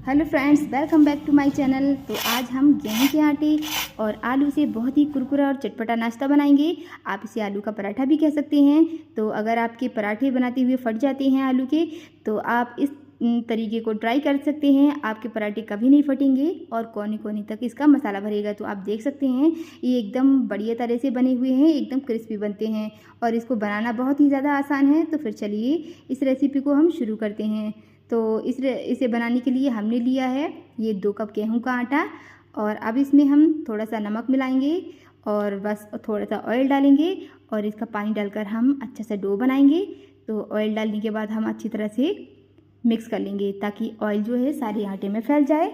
Hello friends, welcome back to my channel. तो आज हम गेहूं के आटे और आलू से बहुत ही कुरकुरा और चटपटा नाश्ता बनाएंगे। आप इसे आलू का पराठा भी कह सकते हैं। तो अगर आपके पराठे बनाते हुए फट जाते हैं आलू के, तो आप इस तरीके को ट्राई कर सकते हैं। आपके पराठे कभी नहीं फटेंगे और कोने कोने तक इसका मसाला भरेगा। तो आप देख सकते हैं ये एकदम बढ़िया तरह से बने हुए हैं, एकदम क्रिस्पी बनते हैं और इसको बनाना बहुत ही ज़्यादा आसान है। तो फिर चलिए इस रेसिपी को हम शुरू करते हैं। तो इसे बनाने के लिए हमने लिया है ये 2 कप गेहूं का आटा और अब इसमें हम थोड़ा सा नमक मिलाएंगे और बस थोड़ा सा ऑयल डालेंगे और इसका पानी डालकर हम अच्छा सा डो बनाएंगे। तो ऑयल डालने के बाद हम अच्छी तरह से मिक्स कर लेंगे ताकि ऑयल जो है सारे आटे में फैल जाए।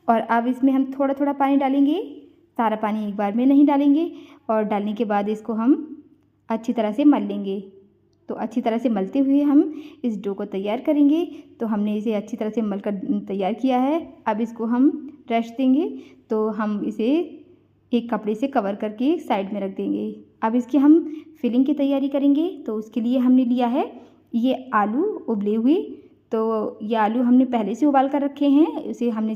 और अब इसमें हम थोड़ा थोड़ा पानी डालेंगे, सारा पानी एक बार में नहीं डालेंगे। और डालने के बाद इसको हम अच्छी तरह से मल लेंगे। तो अच्छी तरह से मलते हुए हम इस डो को तैयार करेंगे। तो हमने इसे अच्छी तरह से मलकर तैयार किया है। अब इसको हम रेस्ट देंगे। तो हम इसे एक कपड़े से कवर करके साइड में रख देंगे। अब इसकी हम फिलिंग की तैयारी करेंगे। तो उसके लिए हमने लिया है ये आलू उबले हुए। तो ये आलू हमने पहले से उबाल कर रखे हैं। इसे हमने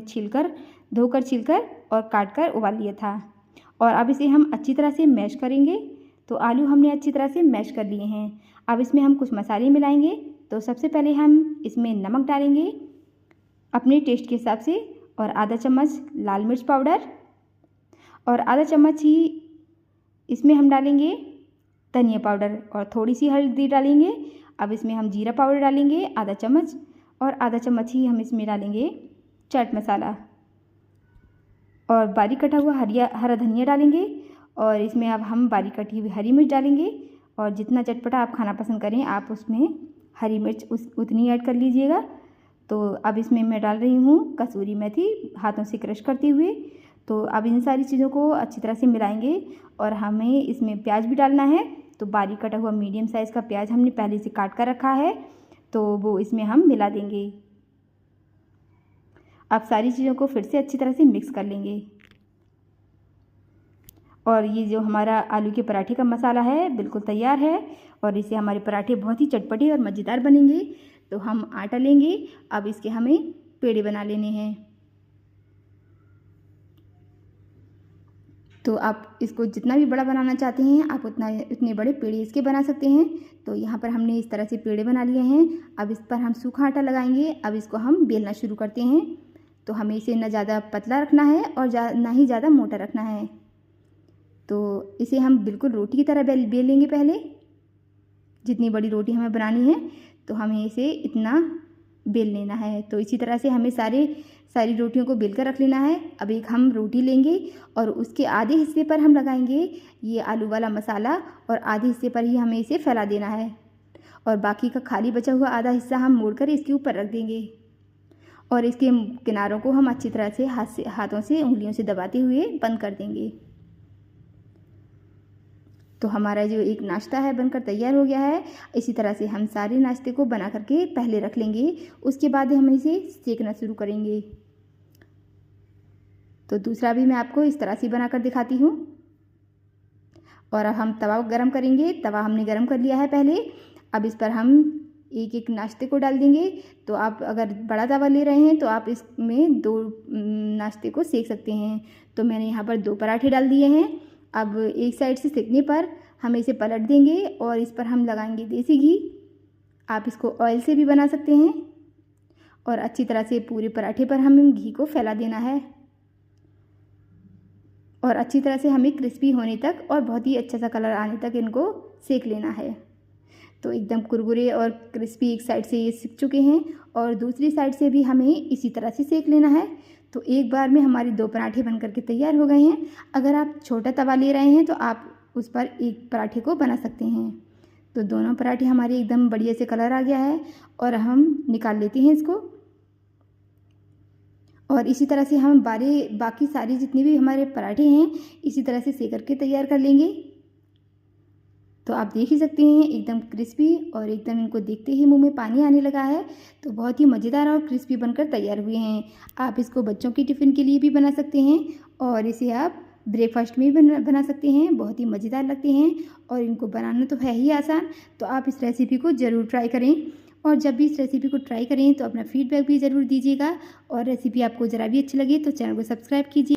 धोकर छीलकर और काट कर उबाल लिया था। और अब इसे हम अच्छी तरह से मैश करेंगे। तो आलू हमने अच्छी तरह से मैश कर लिए हैं। अब इसमें हम कुछ मसाले मिलाएंगे। तो सबसे पहले हम इसमें नमक डालेंगे अपने टेस्ट के हिसाब से और आधा चम्मच लाल मिर्च पाउडर और आधा चम्मच ही इसमें हम डालेंगे धनिया पाउडर और थोड़ी सी हल्दी डालेंगे। अब इसमें हम जीरा पाउडर डालेंगे आधा चम्मच और आधा चम्मच ही हम इसमें डालेंगे चाट मसाला और बारीक कटा हुआ हरा धनिया डालेंगे। और इसमें अब हम बारीक कटी हुई हरी मिर्च डालेंगे और जितना चटपटा आप खाना पसंद करें आप उसमें हरी मिर्च उतनी ऐड कर लीजिएगा। तो अब इसमें मैं डाल रही हूँ कसूरी मेथी हाथों से क्रश करते हुए। तो अब इन सारी चीज़ों को अच्छी तरह से मिलाएंगे और हमें इसमें प्याज भी डालना है। तो बारीक कटा हुआ मीडियम साइज़ का प्याज हमने पहले से काट कर रखा है, तो वो इसमें हम मिला देंगे। अब सारी चीज़ों को फिर से अच्छी तरह से मिक्स कर लेंगे। और ये जो हमारा आलू के पराठे का मसाला है बिल्कुल तैयार है और इससे हमारे पराठे बहुत ही चटपटे और मज़ेदार बनेंगे। तो हम आटा लेंगे। अब इसके हमें पेड़े बना लेने हैं। तो आप इसको जितना भी बड़ा बनाना चाहते हैं आप उतने बड़े पेड़े इसके बना सकते हैं। तो यहाँ पर हमने इस तरह से पेड़े बना लिए हैं। अब इस पर हम सूखा आटा लगाएंगे। अब इसको हम बेलना शुरू करते हैं। तो हमें इसे ना ज़्यादा पतला रखना है और ना ही ज़्यादा मोटा रखना है। तो इसे हम बिल्कुल रोटी की तरह बेल लेंगे। पहले जितनी बड़ी रोटी हमें बनानी है तो हमें इसे इतना बेल लेना है। तो इसी तरह से हमें सारी रोटियों को बेल कर रख लेना है। अब एक हम रोटी लेंगे और उसके आधे हिस्से पर हम लगाएंगे ये आलू वाला मसाला और आधे हिस्से पर ही हमें इसे फैला देना है और बाकी का खाली बचा हुआ आधा हिस्सा हम मोड़कर इसके ऊपर रख देंगे और इसके किनारों को हम अच्छी तरह से हाथों से उंगलियों से दबाते हुए बंद कर देंगे। तो हमारा जो एक नाश्ता है बनकर तैयार हो गया है। इसी तरह से हम सारे नाश्ते को बना करके पहले रख लेंगे, उसके बाद हम इसे सेकना शुरू करेंगे। तो दूसरा भी मैं आपको इस तरह से बनाकर दिखाती हूँ। और अब हम तवा गरम करेंगे। तवा हमने गरम कर लिया है पहले। अब इस पर हम एक एक नाश्ते को डाल देंगे। तो आप अगर बड़ा तवा ले रहे हैं तो आप इसमें 2 नाश्ते को सेक सकते हैं। तो मैंने यहाँ पर 2 पराठे डाल दिए हैं। अब एक साइड से सेकने पर हम इसे पलट देंगे और इस पर हम लगाएंगे देसी घी। आप इसको ऑयल से भी बना सकते हैं और अच्छी तरह से पूरे पराठे पर हमें घी को फैला देना है और अच्छी तरह से हमें क्रिस्पी होने तक और बहुत ही अच्छा सा कलर आने तक इनको सेक लेना है। तो एकदम कुरकुरे और क्रिस्पी एक साइड से ये सिक चुके हैं और दूसरी साइड से भी हमें इसी तरह से सेक लेना है। तो एक बार में हमारे 2 पराठे बनकर के तैयार हो गए हैं। अगर आप छोटा तवा ले रहे हैं तो आप उस पर एक पराठे को बना सकते हैं। तो दोनों पराठे हमारे एकदम बढ़िया से कलर आ गया है और हम निकाल लेते हैं इसको। और इसी तरह से हम बाकी सारी जितने भी हमारे पराठे हैं इसी तरह से सेक करके तैयार कर लेंगे। तो आप देख ही सकते हैं एकदम क्रिस्पी और एकदम इनको देखते ही मुंह में पानी आने लगा है। तो बहुत ही मज़ेदार और क्रिस्पी बनकर तैयार हुए हैं। आप इसको बच्चों की टिफ़िन के लिए भी बना सकते हैं और इसे आप ब्रेकफास्ट में भी बना सकते हैं। बहुत ही मज़ेदार लगते हैं और इनको बनाना तो है ही आसान। तो आप इस रेसिपी को ज़रूर ट्राई करें और जब भी इस रेसिपी को ट्राई करें तो अपना फीडबैक भी ज़रूर दीजिएगा और रेसिपी आपको ज़रा भी अच्छी लगे तो चैनल को सब्सक्राइब कीजिए।